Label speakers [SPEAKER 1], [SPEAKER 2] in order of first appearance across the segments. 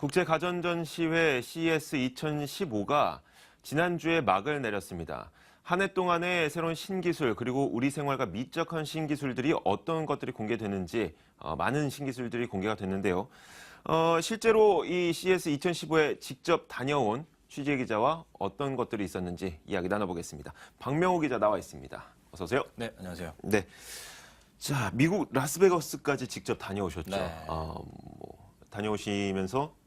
[SPEAKER 1] 국제가전전시회 CES 2015가 지난주에 막을 내렸습니다. 한 해 동안의 새로운 신기술 그리고 우리 생활과 밀접한 신기술들이 어떤 것들이 공개되는지 많은 신기술들이 공개가 됐는데요. 실제로 이 CES 2015에 직접 다녀온 취재 기자와 어떤 것들이 있었는지 이야기 나눠보겠습니다. 박명호 기자 나와 있습니다. 어서 오세요.
[SPEAKER 2] 네, 안녕하세요.
[SPEAKER 1] 네. 자, 미국 라스베가스까지 직접 다녀오셨죠.
[SPEAKER 2] 네.
[SPEAKER 1] 다녀오시면서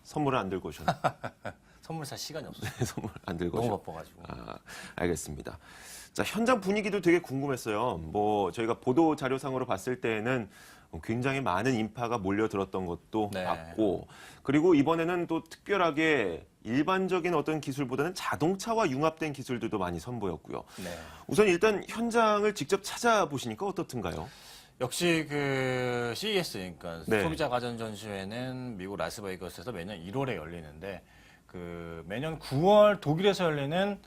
[SPEAKER 1] 선물을 안 들고 오셨나요?
[SPEAKER 2] 선물 살 시간이 없어요.
[SPEAKER 1] 선물 안 들고
[SPEAKER 2] 너무
[SPEAKER 1] 오셨.
[SPEAKER 2] 바빠가지고.
[SPEAKER 1] 알겠습니다. 자, 현장 분위기도 되게 궁금했어요. 저희가 보도 자료상으로 봤을 때는 굉장히 많은 인파가 몰려들었던 것도
[SPEAKER 2] 네.
[SPEAKER 1] 봤고, 그리고 이번에는 또 특별하게 일반적인 어떤 기술보다는 자동차와 융합된 기술들도 많이 선보였고요.
[SPEAKER 2] 네.
[SPEAKER 1] 우선 일단 현장을 직접 찾아보시니까 어떻든가요?
[SPEAKER 2] 역시 그 CES, 그러니까
[SPEAKER 1] 네.
[SPEAKER 2] 소비자 가전 전시회는 미국 라스베이거스에서 매년 1월에 열리는데 그 매년 9월 독일에서 열리는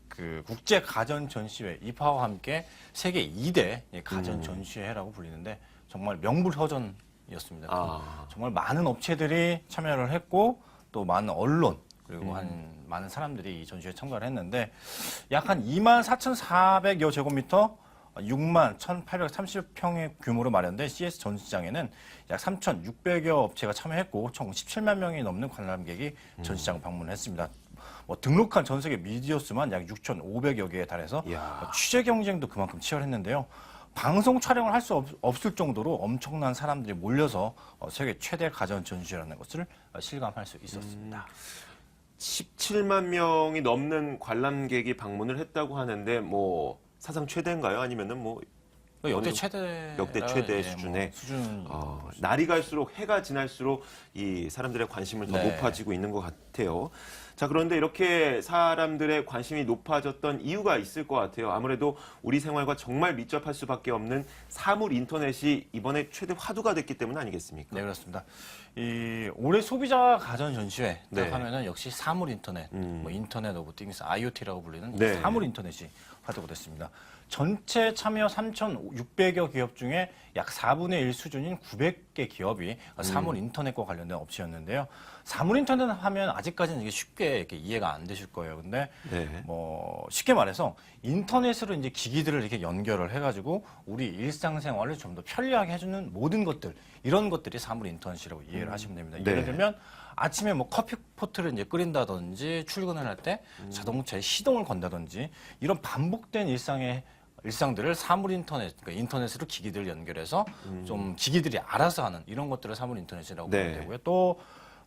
[SPEAKER 2] 그 국제 가전 전시회 이파와 함께 세계 2대 가전 전시회라고 불리는데 정말 명불허전이었습니다. 정말 많은 업체들이 참여를 했고 또 많은 언론 그리고 많은 사람들이 이 전시회에 참가를 했는데 약 한 24,400여 제곱미터 6만 1,830평의 규모로 마련된 CES 전시장에는 약 3,600여 업체가 참여했고 총 17만 명이 넘는 관람객이 전시장을 방문했습니다. 등록한 전 세계 미디어 수만 약 6,500여 개에 달해서 취재 경쟁도 그만큼 치열했는데요. 방송 촬영을 할 수 없을 정도로 엄청난 사람들이 몰려서 세계 최대 가전 전시회라는 것을 실감할 수 있었습니다.
[SPEAKER 1] 17만 명이 넘는 관람객이 방문을 했다고 하는데 사상 최대인가요? 아니면은
[SPEAKER 2] 역대 최대
[SPEAKER 1] 수준의
[SPEAKER 2] 수준.
[SPEAKER 1] 날이 갈수록 해가 지날수록 이 사람들의 관심을 더
[SPEAKER 2] 네.
[SPEAKER 1] 높아지고 있는 것 같아요. 자, 그런데 이렇게 사람들의 관심이 높아졌던 이유가 있을 것 같아요. 아무래도 우리 생활과 정말 밀접할 수밖에 없는 사물 인터넷이 이번에 최대 화두가 됐기 때문 아니겠습니까?
[SPEAKER 2] 네, 그렇습니다. 이 올해 소비자 가전 전시회
[SPEAKER 1] 네.
[SPEAKER 2] 하면은 역시 사물 인터넷, 인터넷 오브 띵스 IoT라고 불리는 이
[SPEAKER 1] 네.
[SPEAKER 2] 사물 인터넷이 화두가 됐습니다. 전체 참여 3,600여 기업 중에 약 4분의 1 수준인 900개 기업이 사물 인터넷과 관련된 업체였는데요. 사물 인터넷 하면 아직까지는 이게 쉽게 이렇게 이해가 안 되실 거예요. 근데
[SPEAKER 1] 네.
[SPEAKER 2] 쉽게 말해서 인터넷으로 이제 기기들을 이렇게 연결을 해가지고 우리 일상생활을 좀 더 편리하게 해주는 모든 것들 이런 것들이 사물 인터넷이라고 이해를 하시면 됩니다.
[SPEAKER 1] 네.
[SPEAKER 2] 예를 들면 아침에 커피포트를 이제 끓인다든지 출근을 할 때 자동차에 시동을 건다든지 이런 반복된 일상들을 사물 인터넷, 그러니까 인터넷으로 기기들을 연결해서 좀 기기들이 알아서 하는 이런 것들을 사물 인터넷이라고
[SPEAKER 1] 네.
[SPEAKER 2] 보면 되고요. 또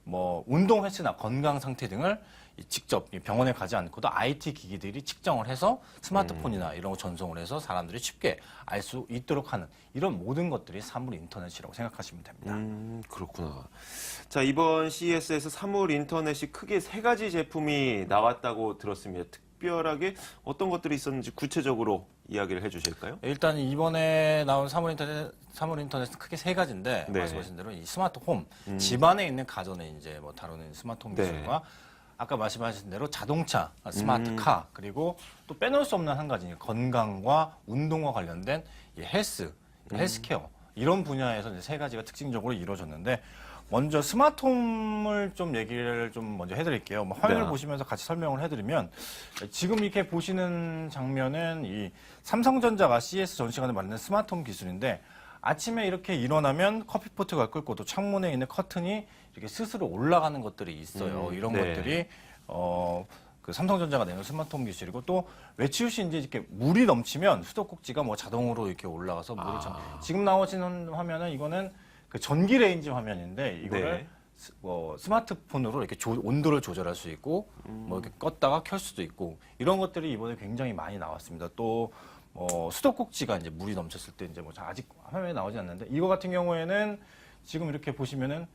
[SPEAKER 2] 운동 횟수나 건강 상태 등을 직접 병원에 가지 않고도 IT 기기들이 측정을 해서 스마트폰이나 이런 거 전송을 해서 사람들이 쉽게 알 수 있도록 하는 이런 모든 것들이 사물 인터넷이라고 생각하시면 됩니다.
[SPEAKER 1] 그렇구나. 자, 이번 CES에서 사물 인터넷이 크게 3가지 제품이 나왔다고 들었습니다. 특별하게 어떤 것들이 있었는지 구체적으로 이야기를 해주실까요?
[SPEAKER 2] 일단 이번에 나온 사물 인터넷은 크게 3가지인데
[SPEAKER 1] 네.
[SPEAKER 2] 말씀하신 대로 이 스마트홈 집안에 있는 가전에 이제 다루는 스마트홈
[SPEAKER 1] 네.
[SPEAKER 2] 기술과 아까 말씀하신 대로 자동차, 스마트카 그리고 또 빼놓을 수 없는 한 가지 건강과 운동과 관련된 이 헬스케어 이런 분야에서 이제 3가지가 특징적으로 이루어졌는데 먼저 스마트홈을 좀 얘기를 좀 먼저 해드릴게요. 화면을
[SPEAKER 1] 네.
[SPEAKER 2] 보시면서 같이 설명을 해드리면 지금 이렇게 보시는 장면은 이 삼성전자가 CES 전시관에 만든 스마트홈 기술인데 아침에 이렇게 일어나면 커피포트가 끓고 또 창문에 있는 커튼이 이렇게 스스로 올라가는 것들이 있어요. 이런
[SPEAKER 1] 네.
[SPEAKER 2] 것들이 그 삼성전자가 내는 스마트홈 기술이고 또 외치우시 이제 이렇게 물이 넘치면 수도꼭지가 자동으로 이렇게 올라가서 물을 지금 나오시는 화면은 이거는 그 전기 레인지 화면인데 이거를 스마트폰으로 이렇게 온도를 조절할 수 있고 이렇게 껐다가 켤 수도 있고 이런 것들이 이번에 굉장히 많이 나왔습니다. 또 수도꼭지가 이제 물이 넘쳤을 때 이제 아직 화면에 나오지 않는데 이거 같은 경우에는 지금 이렇게 보시면은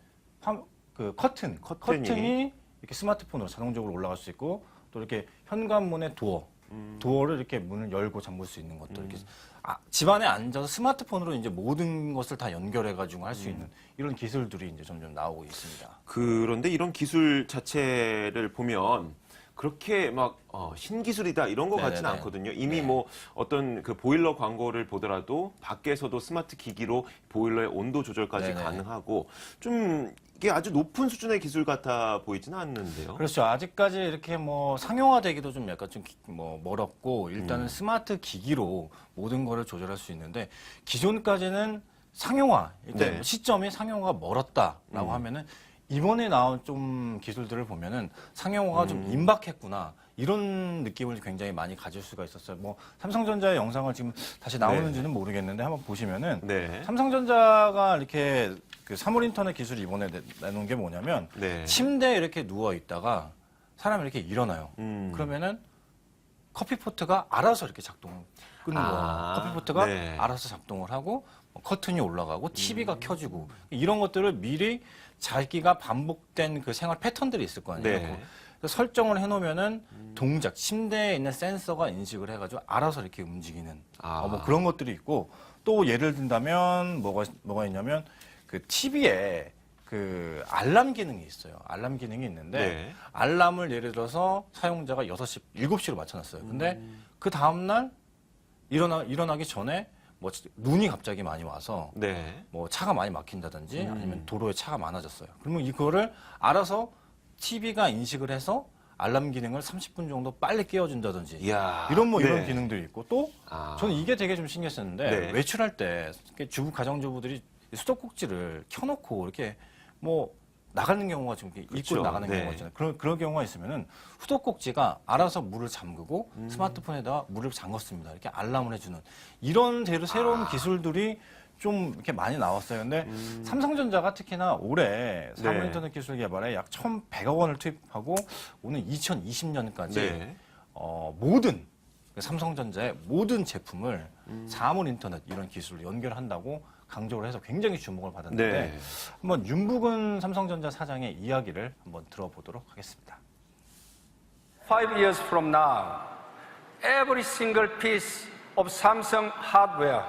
[SPEAKER 2] 그 커튼이 이렇게 스마트폰으로 자동적으로 올라갈 수 있고 또 이렇게 현관문의 도어를 이렇게 문을 열고 잠글 수 있는 것들 이렇게 집안에 앉아서 스마트폰으로 이제 모든 것을 다 연결해가지고 할 수 있는 이런 기술들이 이제 점점 나오고 있습니다.
[SPEAKER 1] 그런데 이런 기술 자체를 보면 그렇게 신기술이다 이런 것 같지는
[SPEAKER 2] 네네네.
[SPEAKER 1] 않거든요. 이미 어떤 그 보일러 광고를 보더라도 밖에서도 스마트 기기로 보일러의 온도 조절까지
[SPEAKER 2] 네네.
[SPEAKER 1] 가능하고 좀 이게 아주 높은 수준의 기술 같아 보이지는 않는데요.
[SPEAKER 2] 그렇죠. 아직까지 이렇게 뭐 상용화되기도 좀 약간 좀 뭐 멀었고 일단은 스마트 기기로 모든 거를 조절할 수 있는데 기존까지는 상용화 일단
[SPEAKER 1] 네.
[SPEAKER 2] 시점이 상용화가 멀었다라고 하면은 이번에 나온 좀 기술들을 보면은 상용화가 좀 임박했구나. 이런 느낌을 굉장히 많이 가질 수가 있었어요. 뭐 삼성전자의 영상을 지금 다시 나오는지는 모르겠는데 한번 보시면은
[SPEAKER 1] 네.
[SPEAKER 2] 삼성전자가 이렇게 그 사물 인터넷 기술을 이번에 내놓은 게 뭐냐면
[SPEAKER 1] 네.
[SPEAKER 2] 침대에 이렇게 누워 있다가 사람이 이렇게 일어나요. 그러면은 커피포트가 알아서 이렇게 작동을 끄는 거예요. 커피포트가
[SPEAKER 1] 네.
[SPEAKER 2] 알아서 작동을 하고 커튼이 올라가고 TV가 켜지고 이런 것들을 미리 자기가 반복된 그 생활 패턴들이 있을 거 아니에요.
[SPEAKER 1] 네.
[SPEAKER 2] 그래서 설정을 해놓으면은 동작, 침대에 있는 센서가 인식을 해가지고 알아서 이렇게 움직이는 뭐 그런 것들이 있고 또 예를 든다면 뭐가 있냐면 그 TV에 그 알람 기능이 있어요. 알람 기능이 있는데
[SPEAKER 1] 네.
[SPEAKER 2] 알람을 예를 들어서 사용자가 6시, 7시로 맞춰놨어요. 근데 그 다음날 일어나기 전에 뭐 눈이 갑자기 많이 와서
[SPEAKER 1] 네.
[SPEAKER 2] 뭐 차가 많이 막힌다든지 아니면 도로에 차가 많아졌어요. 그러면 이거를 알아서 TV가 인식을 해서 알람 기능을 30분 정도 빨리 깨워준다든지
[SPEAKER 1] 이야.
[SPEAKER 2] 이런
[SPEAKER 1] 네.
[SPEAKER 2] 이런 기능들이 있고 또 저는 이게 되게 좀 신기했었는데
[SPEAKER 1] 네.
[SPEAKER 2] 외출할 때 이렇게 가정주부들이 수도꼭지를 켜놓고 이렇게 뭐 나가는 경우가 좀 이렇게
[SPEAKER 1] 그렇죠.
[SPEAKER 2] 입고 나가는
[SPEAKER 1] 네.
[SPEAKER 2] 경우가 있잖아요. 그런 경우가 있으면은 수도꼭지가 알아서 물을 잠그고 스마트폰에다가 물을 잠궜습니다. 이렇게 알람을 해주는 이런 대로 새로운 기술들이 좀 이렇게 많이 나왔어요. 근데 삼성전자가 특히나 올해 사물
[SPEAKER 1] 네.
[SPEAKER 2] 인터넷 기술 개발에 약 1,100억 원을 투입하고 오는 2020년까지
[SPEAKER 1] 네.
[SPEAKER 2] 모든 삼성전자의 모든 제품을 사물 인터넷 이런 기술로 연결한다고 강조를 해서 굉장히 주목을 받았는데
[SPEAKER 1] 네.
[SPEAKER 2] 한번 윤부근 삼성전자 사장의 이야기를 한번 들어보도록 하겠습니다.
[SPEAKER 3] 5 years from now, every single piece of Samsung hardware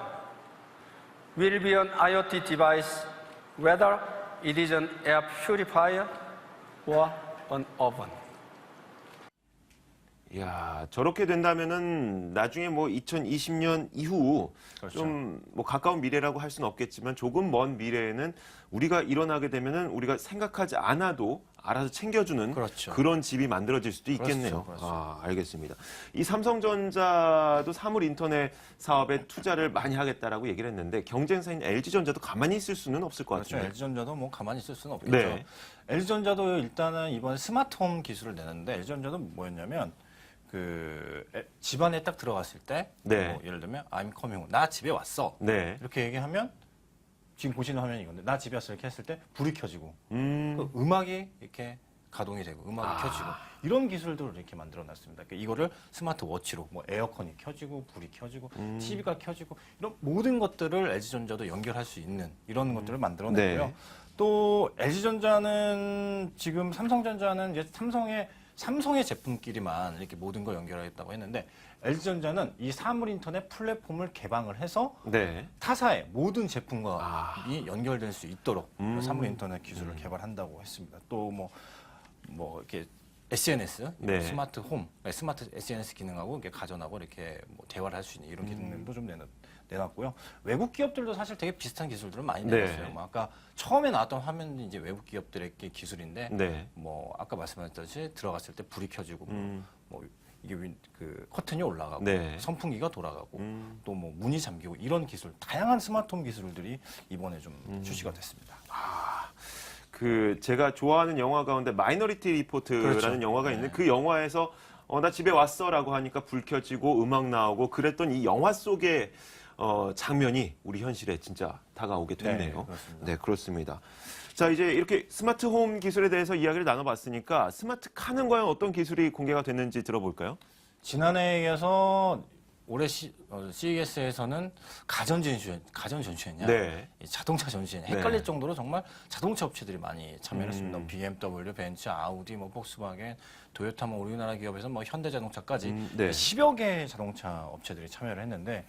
[SPEAKER 3] will be an IoT device, whether it is an air purifier or an oven.
[SPEAKER 1] 이야, 저렇게 된다면은 나중에 뭐 2020년 이후
[SPEAKER 2] 그렇죠.
[SPEAKER 1] 좀 뭐 가까운 미래라고 할 수는 없겠지만 조금 먼 미래에는 우리가 일어나게 되면은 우리가 생각하지 않아도 알아서 챙겨주는
[SPEAKER 2] 그렇죠.
[SPEAKER 1] 그런 집이 만들어질 수도 있겠네요.
[SPEAKER 2] 그렇죠.
[SPEAKER 1] 알겠습니다. 이 삼성전자도 사물 인터넷 사업에 투자를 많이 하겠다라고 얘기를 했는데 경쟁사인 LG전자도 가만히 있을 수는 없을 것
[SPEAKER 2] 그렇죠.
[SPEAKER 1] 같은데.
[SPEAKER 2] LG전자도 뭐 가만히 있을 수는 없겠죠.
[SPEAKER 1] 네.
[SPEAKER 2] LG전자도 일단은 이번에 스마트홈 기술을 내는데 LG전자도 뭐였냐면 집안에 딱 들어갔을 때
[SPEAKER 1] 네.
[SPEAKER 2] 뭐 예를 들면 I'm coming home. 나 집에 왔어.
[SPEAKER 1] 네.
[SPEAKER 2] 이렇게 얘기하면 지금 보시는 화면이 이건데 나 집에 왔어 이렇게 했을 때 불이 켜지고
[SPEAKER 1] 음.
[SPEAKER 2] 음악이 이렇게 가동이 되고 음악이 켜지고 이런 기술들을 이렇게 만들어놨습니다. 그러니까 이거를 스마트워치로 뭐 에어컨이 켜지고 불이 켜지고 TV가 켜지고 이런 모든 것들을 LG전자도 연결할 수 있는 이런 것들을 만들어냈고요.
[SPEAKER 1] 네.
[SPEAKER 2] 또 LG전자는 지금 삼성전자는 이제 삼성의 제품끼리만 이렇게 모든 걸 연결하겠다고 했는데 LG전자는 이 사물 인터넷 플랫폼을 개방을 해서
[SPEAKER 1] 네.
[SPEAKER 2] 타사의 모든 제품과 연결될 수 있도록 사물 인터넷 기술을 개발한다고 했습니다. 또 뭐 이렇게 SNS,
[SPEAKER 1] 네.
[SPEAKER 2] 스마트 홈, 스마트 SNS 기능하고 이렇게 가전하고 이렇게 뭐 대화를 할 수 있는 이런 기능들도 좀 내놨고요. 외국 기업들도 사실 되게 비슷한 기술들을 많이
[SPEAKER 1] 네.
[SPEAKER 2] 내놨어요. 뭐 아까 처음에 나왔던 화면은 이제 외국 기업들의 기술인데,
[SPEAKER 1] 네.
[SPEAKER 2] 뭐 아까 말씀하셨듯이 들어갔을 때 불이 켜지고, 뭐 이게 그 커튼이 올라가고,
[SPEAKER 1] 네.
[SPEAKER 2] 선풍기가 돌아가고, 또 뭐 문이 잠기고 이런 기술, 다양한 스마트홈 기술들이 이번에 좀 출시가 됐습니다.
[SPEAKER 1] 제가 좋아하는 영화 가운데 마이너리티 리포트라는
[SPEAKER 2] 그렇죠.
[SPEAKER 1] 영화가 있는데 그 영화에서 나 집에 왔어라고 하니까 불 켜지고 음악 나오고 그랬던 이 영화 속의 장면이 우리 현실에 진짜 다가오게 됐네요.
[SPEAKER 2] 네, 그렇습니다.
[SPEAKER 1] 네, 그렇습니다. 자, 이제 이렇게 스마트 홈 기술에 대해서 이야기를 나눠봤으니까 스마트 카는 과연 어떤 기술이 공개가 됐는지 들어볼까요?
[SPEAKER 2] 지난해에서 올해 CES에서는 가전 전시회냐,
[SPEAKER 1] 네.
[SPEAKER 2] 자동차 전시회냐 헷갈릴 정도로 정말 자동차 업체들이 많이 참여했습니다. BMW, 벤츠, 아우디, 뭐 폭스바겐, 토요타, 뭐 우리나라 기업에서 뭐 현대자동차까지
[SPEAKER 1] 네.
[SPEAKER 2] 10여 개의 자동차 업체들이 참여를 했는데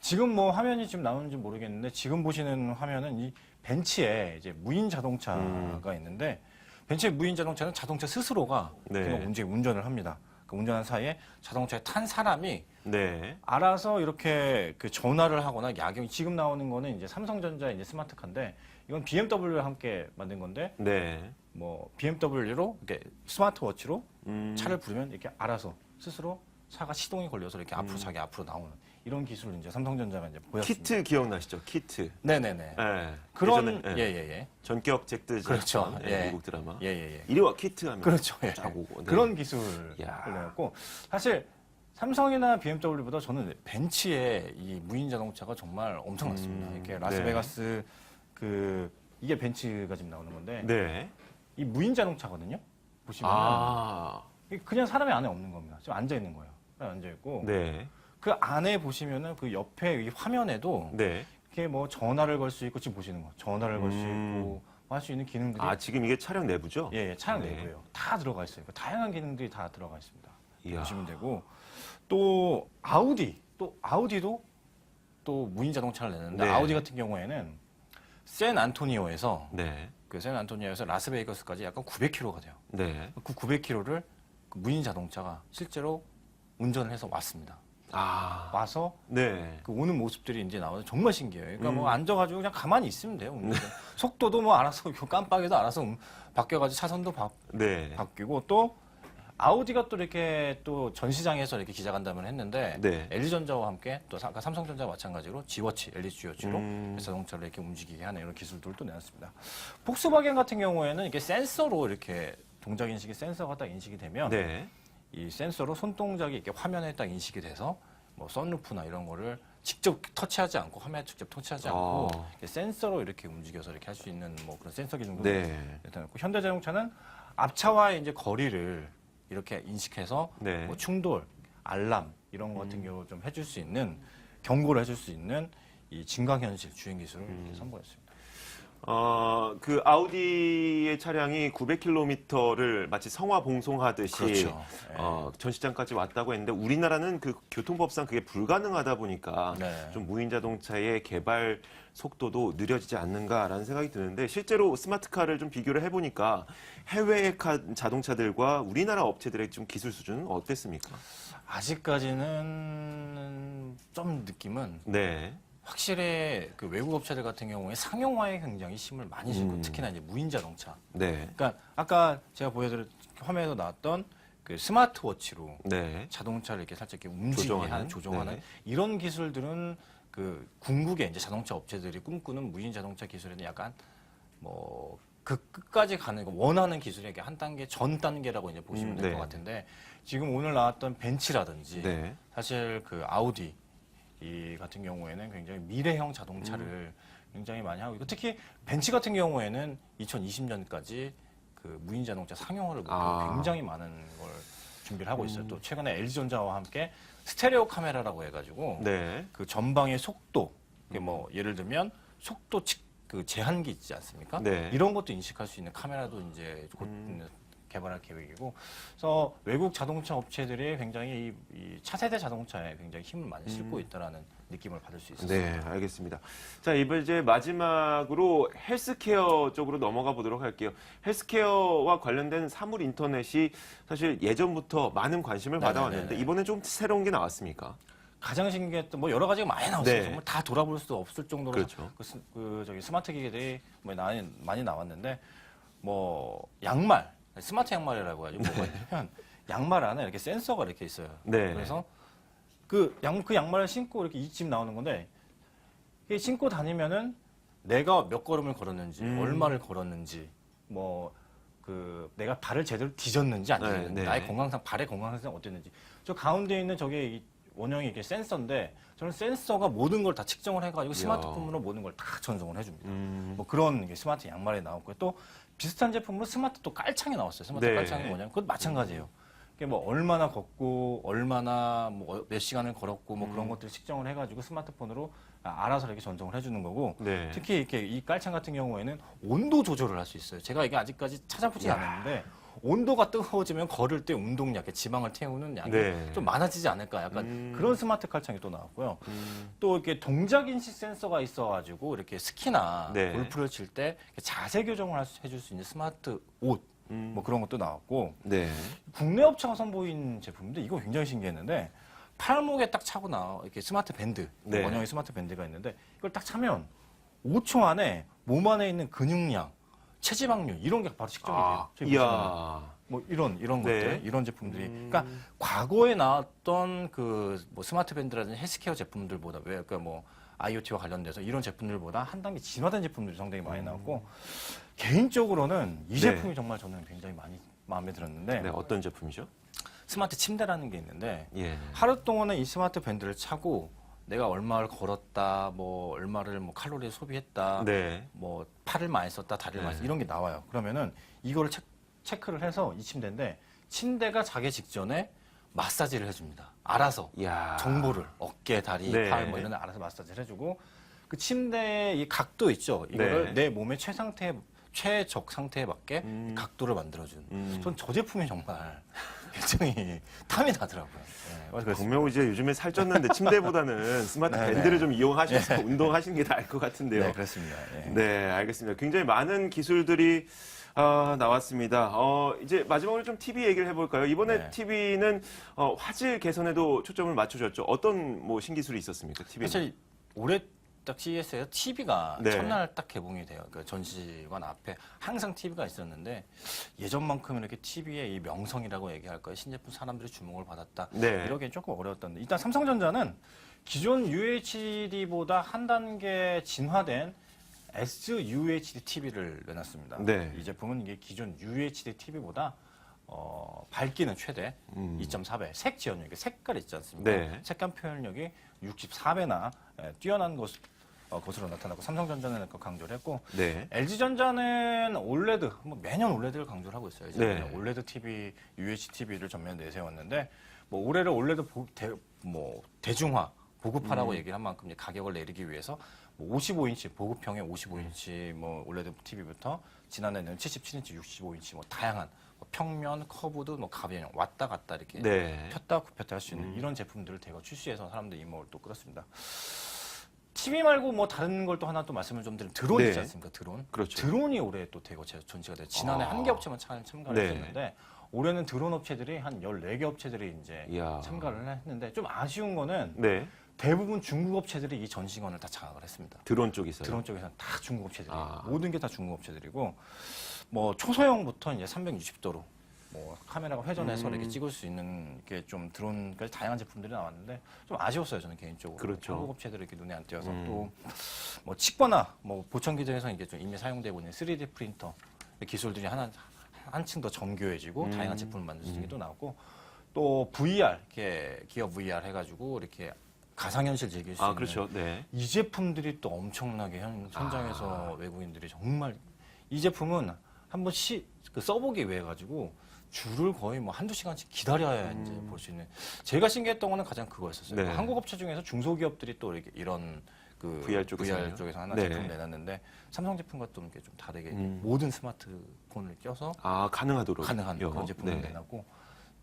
[SPEAKER 2] 지금 뭐 화면이 지금 나오는지 모르겠는데 지금 보시는 화면은 이 벤츠에 이제 무인 자동차가 있는데 벤츠의 무인 자동차는 자동차 스스로가
[SPEAKER 1] 네.
[SPEAKER 2] 그냥 운전을 합니다. 그 운전한 사이에 자동차에 탄 사람이
[SPEAKER 1] 네.
[SPEAKER 2] 알아서 이렇게 그 전화를 하거나 야경 지금 나오는 거는 이제 삼성전자 이제 스마트카인데 이건 BMW와 함께 만든 건데
[SPEAKER 1] 네.
[SPEAKER 2] 뭐 BMW로 이렇게 스마트워치로 차를
[SPEAKER 1] 음.
[SPEAKER 2] 부르면 이렇게 알아서 스스로 차가 시동이 걸려서 이렇게 앞으로 자기 앞으로 나오는 이런 기술을 이제 삼성전자가 이제 보였습니다.
[SPEAKER 1] 키트 기억나시죠? 키트.
[SPEAKER 2] 네네네.
[SPEAKER 1] 예.
[SPEAKER 2] 그런
[SPEAKER 1] 예전에,
[SPEAKER 2] 예예예.
[SPEAKER 1] 전격 잭드
[SPEAKER 2] 그렇죠.
[SPEAKER 1] 예.
[SPEAKER 2] 예.
[SPEAKER 1] 미국 드라마.
[SPEAKER 2] 예예예.
[SPEAKER 1] 이리 와 키트 하면
[SPEAKER 2] 그렇죠. 예.
[SPEAKER 1] 쫙 오고. 네.
[SPEAKER 2] 그런 기술을
[SPEAKER 1] 야.
[SPEAKER 2] 내었고 사실 삼성이나 BMW보다 저는 벤츠의 이 무인 자동차가 정말 엄청났습니다. 이렇게 라스베가스 이게 벤츠가 지금 나오는 건데
[SPEAKER 1] 네.
[SPEAKER 2] 이 무인 자동차거든요. 보시면
[SPEAKER 1] 아.
[SPEAKER 2] 그냥 사람이 안에 없는 겁니다. 지금 앉아 있는 거예요. 앉아 있고
[SPEAKER 1] 네.
[SPEAKER 2] 그 안에 보시면은 그 옆에 이 화면에도
[SPEAKER 1] 네.
[SPEAKER 2] 이렇게 뭐 전화를 걸 수 있고 지금 보시는 거 전화를 걸 수 있고 할 수 있는 기능들이
[SPEAKER 1] 아, 지금 이게 차량 내부죠?
[SPEAKER 2] 예, 차량
[SPEAKER 1] 네.
[SPEAKER 2] 내부예요. 다 들어가 있어요. 다양한 기능들이 다 들어가 있습니다.
[SPEAKER 1] 이야.
[SPEAKER 2] 보시면 되고 또 아우디도 또 무인 자동차를 내는데
[SPEAKER 1] 네.
[SPEAKER 2] 아우디 같은 경우에는 샌안토니오에서
[SPEAKER 1] 네.
[SPEAKER 2] 그 샌안토니오에서 라스베이거스까지 약간 900km가 돼요.
[SPEAKER 1] 네.
[SPEAKER 2] 그 900km를 무인 자동차가 실제로 운전을 해서 왔습니다.
[SPEAKER 1] 아.
[SPEAKER 2] 와서
[SPEAKER 1] 네.
[SPEAKER 2] 그 오는 모습들이 이제 나와서 정말 신기해요. 그러니까 뭐 앉아가지고 그냥 가만히 있으면 돼요. 속도도 뭐 알아서 깜빡이도 알아서 바뀌어가지고 차선도
[SPEAKER 1] 네.
[SPEAKER 2] 바뀌고 또 아우디가 또 이렇게 또 전시장에서 이렇게 기자간담회를 했는데
[SPEAKER 1] 네.
[SPEAKER 2] LG전자와 함께 또 삼성전자와 마찬가지로 G워치, LG G워치로
[SPEAKER 1] 음.
[SPEAKER 2] 자동차를 이렇게 움직이게 하는 이런 기술들을 또 내놨습니다. 폭스바겐 같은 경우에는 이렇게 센서로 이렇게 동작 인식이 센서가 딱 인식이 되면
[SPEAKER 1] 네.
[SPEAKER 2] 이 센서로 손동작이 이렇게 화면에 딱 인식이 돼서 뭐 선루프나 이런 거를 직접 터치하지 않고 화면에 직접 터치하지 않고 이렇게 센서로 이렇게 움직여서 이렇게 할 수 있는 뭐 그런 센서 기능도
[SPEAKER 1] 네.
[SPEAKER 2] 나타났고 현대자동차는 앞차와의 이제 거리를 이렇게 인식해서
[SPEAKER 1] 네.
[SPEAKER 2] 뭐 충돌, 알람 이런 거 같은 경우 좀 해줄 수 있는 경고를 해줄 수 있는 이 증강현실 주행 기술을 이렇게 선보였습니다.
[SPEAKER 1] 그 아우디의 차량이 900km를 마치 성화 봉송하듯이
[SPEAKER 2] 그렇죠.
[SPEAKER 1] 전시장까지 왔다고 했는데 우리나라는 그 교통법상 그게 불가능하다 보니까
[SPEAKER 2] 네.
[SPEAKER 1] 좀 무인 자동차의 개발 속도도 느려지지 않는가라는 생각이 드는데 실제로 스마트카를 좀 비교를 해보니까 해외의 자동차들과 우리나라 업체들의 좀 기술 수준은 어땠습니까?
[SPEAKER 2] 아직까지는 좀 느낌은
[SPEAKER 1] 네.
[SPEAKER 2] 확실히 그 외국 업체들 같은 경우에 상용화에 굉장히 힘을 많이 주고 특히나 이제 무인 자동차.
[SPEAKER 1] 네.
[SPEAKER 2] 그러니까 아까 제가 보여드린 화면에서 나왔던 그 스마트워치로
[SPEAKER 1] 네.
[SPEAKER 2] 자동차를 이렇게 살짝 이렇게 움직이게 하는 조종하는
[SPEAKER 1] 네.
[SPEAKER 2] 이런 기술들은 그 궁극의 이제 자동차 업체들이 꿈꾸는 무인 자동차 기술에는 약간 뭐 그 끝까지 가는 거 원하는 기술이 이렇게 한 단계 전 단계라고 이제 보시면 될 것
[SPEAKER 1] 네.
[SPEAKER 2] 같은데 지금 오늘 나왔던 벤츠라든지
[SPEAKER 1] 네.
[SPEAKER 2] 사실 그 아우디 이 같은 경우에는 굉장히 미래형 자동차를 굉장히 많이 하고 있고 특히 벤츠 같은 경우에는 2020년까지 그 무인 자동차 상용화를 목표로 굉장히 많은 걸 준비를 하고 있어요. 또 최근에 LG전자와 함께 스테레오 카메라라고 해가지고
[SPEAKER 1] 네.
[SPEAKER 2] 그 전방의 속도, 그게 뭐 예를 들면 속도 그 제한기 있지 않습니까?
[SPEAKER 1] 네.
[SPEAKER 2] 이런 것도 인식할 수 있는 카메라도 이제 곧 개발할 계획이고, 그래서 외국 자동차 업체들이 굉장히 이 차세대 자동차에 굉장히 힘을 많이 싣고 있다라는 느낌을 받을 수 있습니다.
[SPEAKER 1] 네, 알겠습니다. 자, 이제 마지막으로 헬스케어 쪽으로 넘어가 보도록 할게요. 헬스케어와 관련된 사물 인터넷이 사실 예전부터 많은 관심을
[SPEAKER 2] 네네네네.
[SPEAKER 1] 받아왔는데 이번에 좀 새로운 게 나왔습니까?
[SPEAKER 2] 가장 신기했던 뭐 여러 가지가 많이 나왔어요.
[SPEAKER 1] 네.
[SPEAKER 2] 정말 다 돌아볼 수 없을 정도로
[SPEAKER 1] 그렇죠.
[SPEAKER 2] 저기 스마트 기기들이 뭐 많이 나왔는데 뭐 양말, 스마트 양말이라고 하죠. 뭐가 있냐면 양말 안에 이렇게 센서가 이렇게 있어요.
[SPEAKER 1] 네.
[SPEAKER 2] 그래서 그 양말을 신고 이렇게 이집 나오는 건데 이게 신고 다니면은 내가 몇 걸음을 걸었는지, 얼마를 걸었는지, 뭐 그 내가 발을 제대로 뒤졌는지 안 뒤졌는지,
[SPEAKER 1] 네, 네.
[SPEAKER 2] 나의 건강상 발의 건강상 어땠는지. 저 가운데 있는 저게 이 원형이 이게 센서인데 저는 센서가 모든 걸 다 측정을 해가지고 스마트폰으로 모든 걸 다 전송을 해줍니다. 뭐 그런 게 스마트 양말이 나왔고요. 또 비슷한 제품으로 스마트 또 깔창이 나왔어요. 스마트
[SPEAKER 1] 네.
[SPEAKER 2] 깔창이 뭐냐면 그것도 마찬가지예요. 이게 뭐 얼마나 걷고 얼마나 뭐 몇 시간을 걸었고 뭐 그런 것들을 측정을 해가지고 스마트폰으로 알아서 이렇게 전송을 해주는 거고
[SPEAKER 1] 네.
[SPEAKER 2] 특히 이렇게 이 깔창 같은 경우에는 온도 조절을 할 수 있어요. 제가 이게 아직까지 찾아보지 않았는데 온도가 뜨거워지면 걸을 때 운동량, 지방을 태우는 양이
[SPEAKER 1] 네.
[SPEAKER 2] 좀 많아지지 않을까 약간 그런 스마트 깔창이 또 나왔고요. 또 이렇게 동작 인식 센서가 있어가지고 이렇게 스키나
[SPEAKER 1] 네.
[SPEAKER 2] 골프를 칠 때 자세 교정을 해줄 수 있는 스마트 옷 뭐 그런 것도 나왔고
[SPEAKER 1] 네.
[SPEAKER 2] 국내 업체가 선보인 제품인데 이거 굉장히 신기했는데 팔목에 딱 차고 이렇게 스마트 밴드
[SPEAKER 1] 네.
[SPEAKER 2] 원형의 스마트 밴드가 있는데 이걸 딱 차면 5초 안에 몸 안에 있는 근육량, 체지방률 이런 게 바로 측정이 돼요. 저기 보시면은.
[SPEAKER 1] 이야.
[SPEAKER 2] 뭐 이런
[SPEAKER 1] 네.
[SPEAKER 2] 것들, 이런 제품들이. 그러니까 과거에 나왔던 그 뭐 스마트 밴드라든지 헬스케어 제품들보다 왜 그러니까 뭐 IoT와 관련돼서 이런 제품들보다 한 단계 진화된 제품들이 상당히 많이 나왔고 개인적으로는 이
[SPEAKER 1] 네.
[SPEAKER 2] 제품이 정말 저는 굉장히 많이 마음에 들었는데
[SPEAKER 1] 네, 어떤 제품이죠?
[SPEAKER 2] 스마트 침대라는 게 있는데
[SPEAKER 1] 예.
[SPEAKER 2] 하루 동안은 이 스마트 밴드를 차고 내가 얼마를 걸었다, 뭐 얼마를 뭐 칼로리를 소비했다,
[SPEAKER 1] 네.
[SPEAKER 2] 뭐 팔을 많이 썼다, 다리를 많이
[SPEAKER 1] 네.
[SPEAKER 2] 썼다 이런 게 나와요. 그러면은 이거를 체크를 해서 이 침대인데 침대가 자기 직전에 마사지를 해줍니다. 알아서
[SPEAKER 1] 이야.
[SPEAKER 2] 정보를 어깨, 다리,
[SPEAKER 1] 네.
[SPEAKER 2] 팔 뭐 이런 데 알아서 마사지를 해주고 그 침대의 이 각도 있죠. 이거를
[SPEAKER 1] 네.
[SPEAKER 2] 내 몸의 최적 상태에 맞게 이 각도를 만들어준. 전 저 제품이 정말 굉장히 탐이 나더라고요. 네, 그래서
[SPEAKER 1] 박명호 이제 요즘에 살쪘는데 침대보다는 스마트
[SPEAKER 2] 네,
[SPEAKER 1] 밴드를
[SPEAKER 2] 네.
[SPEAKER 1] 좀 이용하셔서 운동하시는 게 나을 것 같은데요.
[SPEAKER 2] 네, 그렇습니다. 네.
[SPEAKER 1] 네, 알겠습니다. 굉장히 많은 기술들이 나왔습니다. 이제 마지막으로 좀 TV 얘기를 해볼까요? 이번에
[SPEAKER 2] 네.
[SPEAKER 1] TV는 화질 개선에도 초점을 맞춰줬죠. 어떤 뭐 신기술이 있었습니까? TV는?
[SPEAKER 2] 사실 올해 딱 CES에서 TV가
[SPEAKER 1] 네.
[SPEAKER 2] 첫날 딱 개봉이 돼요. 그 전시관 앞에 항상 TV가 있었는데 예전만큼 이렇게 TV의 이 명성이라고 얘기할까요? 신제품 사람들의 주목을 받았다.
[SPEAKER 1] 네.
[SPEAKER 2] 이러기엔 조금 어려웠던데 일단 삼성전자는 기존 UHD보다 한 단계 진화된 SUHD TV를 내놨습니다.
[SPEAKER 1] 네.
[SPEAKER 2] 이 제품은 이게 기존 UHD TV보다 밝기는 최대 2.4배, 색 지연력, 색깔 있지 않습니까?
[SPEAKER 1] 네.
[SPEAKER 2] 색감 표현력이 64배나 뛰어난 것으로 나타나고 삼성전자는 그 강조를 했고
[SPEAKER 1] 네.
[SPEAKER 2] LG전자는 올레드, 뭐 매년 올레드를 강조를 하고 있어요. 이제
[SPEAKER 1] 네.
[SPEAKER 2] 올레드 TV, UHD TV를 전면 내세웠는데 뭐 올해를 올레드 대중화, 보급화라고 얘기를 한 만큼 이제 가격을 내리기 위해서 뭐 55인치 보급형의 55인치 뭐 올레드 TV부터 지난해는 77인치, 65인치 뭐 다양한 뭐 평면, 커브드, 뭐 가변형 왔다 갔다 이렇게
[SPEAKER 1] 네.
[SPEAKER 2] 폈다 굽혔다 할 수 있는 이런 제품들을 대거 출시해서 사람들이 이목을 또 끌었습니다. TV 말고 뭐 다른 걸 또 하나 또 말씀을 좀 드리면 드론
[SPEAKER 1] 네.
[SPEAKER 2] 있지 않습니까? 드론.
[SPEAKER 1] 그렇죠.
[SPEAKER 2] 드론이 올해 또 대거 전시가 돼요. 지난해 한 개 업체만 참가를
[SPEAKER 1] 네.
[SPEAKER 2] 했었는데 올해는 드론 업체들이 한 14개 업체들이 이제
[SPEAKER 1] 이야.
[SPEAKER 2] 참가를 했는데 좀 아쉬운 거는
[SPEAKER 1] 네.
[SPEAKER 2] 대부분 중국 업체들이 이 전시관을 다 장악을 했습니다.
[SPEAKER 1] 드론 쪽이서요.
[SPEAKER 2] 드론 쪽에서는 다 중국 업체들이에요.
[SPEAKER 1] 아.
[SPEAKER 2] 모든 게 다 중국 업체들이고 뭐 초소형부터 이제 360도로 뭐 카메라가 회전해서 이렇게 찍을 수 있는 게 좀 드론까지 다양한 제품들이 나왔는데 좀 아쉬웠어요 저는 개인적으로.
[SPEAKER 1] 그렇죠.
[SPEAKER 2] 한국 업체들이 이렇게 눈에 안 띄어서 또 뭐 치거나 뭐 보청기들에서 이게 좀 이미 사용되고 있는 3D 프린터 기술들이 한층 더 정교해지고 다양한 제품을 만들 수 있는 게 또 나왔고 또 VR 이렇게 기업 VR 해가지고 이렇게 가상현실 즐길 수 있는
[SPEAKER 1] 그렇죠. 네.
[SPEAKER 2] 이 제품들이 또 엄청나게 현장에서 외국인들이 정말 이 제품은 한번 써보기 위해 가지고 줄을 거의 뭐 한두 시간씩 기다려야 이제 볼 수 있는. 제가 신기했던 거는 가장 그거였었어요.
[SPEAKER 1] 네.
[SPEAKER 2] 한국 업체 중에서 중소기업들이 또 이렇게 이런 그
[SPEAKER 1] VR 쪽에서요?
[SPEAKER 2] 쪽에서 하나
[SPEAKER 1] 네.
[SPEAKER 2] 제품 내놨는데 삼성 제품과 또 이렇게 좀 다르게 모든 스마트폰을 껴서
[SPEAKER 1] 가능하도록.
[SPEAKER 2] 가능한 그런 제품을
[SPEAKER 1] 네.
[SPEAKER 2] 내놨고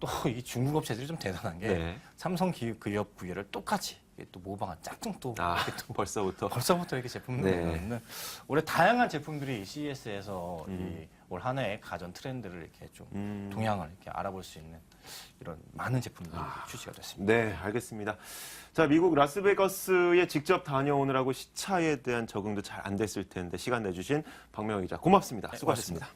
[SPEAKER 2] 또 이 중국 업체들이 좀 대단한 게
[SPEAKER 1] 네.
[SPEAKER 2] 삼성 기업 VR을 똑같이 또 모방한 짝퉁 또 이렇게 또 벌써부터 이렇게 제품을
[SPEAKER 1] 네.
[SPEAKER 2] 내놨는데 올해 다양한 제품들이 CES에서 이 올 한 해의 가전 트렌드를 이렇게 좀 동향을 이렇게 알아볼 수 있는 이런 많은 제품들이 출시가 됐습니다.
[SPEAKER 1] 네, 알겠습니다. 자, 미국 라스베가스에 직접 다녀오느라고 시차에 대한 적응도 잘 안 됐을 텐데 시간 내주신 박명호 기자 고맙습니다. 수고하셨습니다.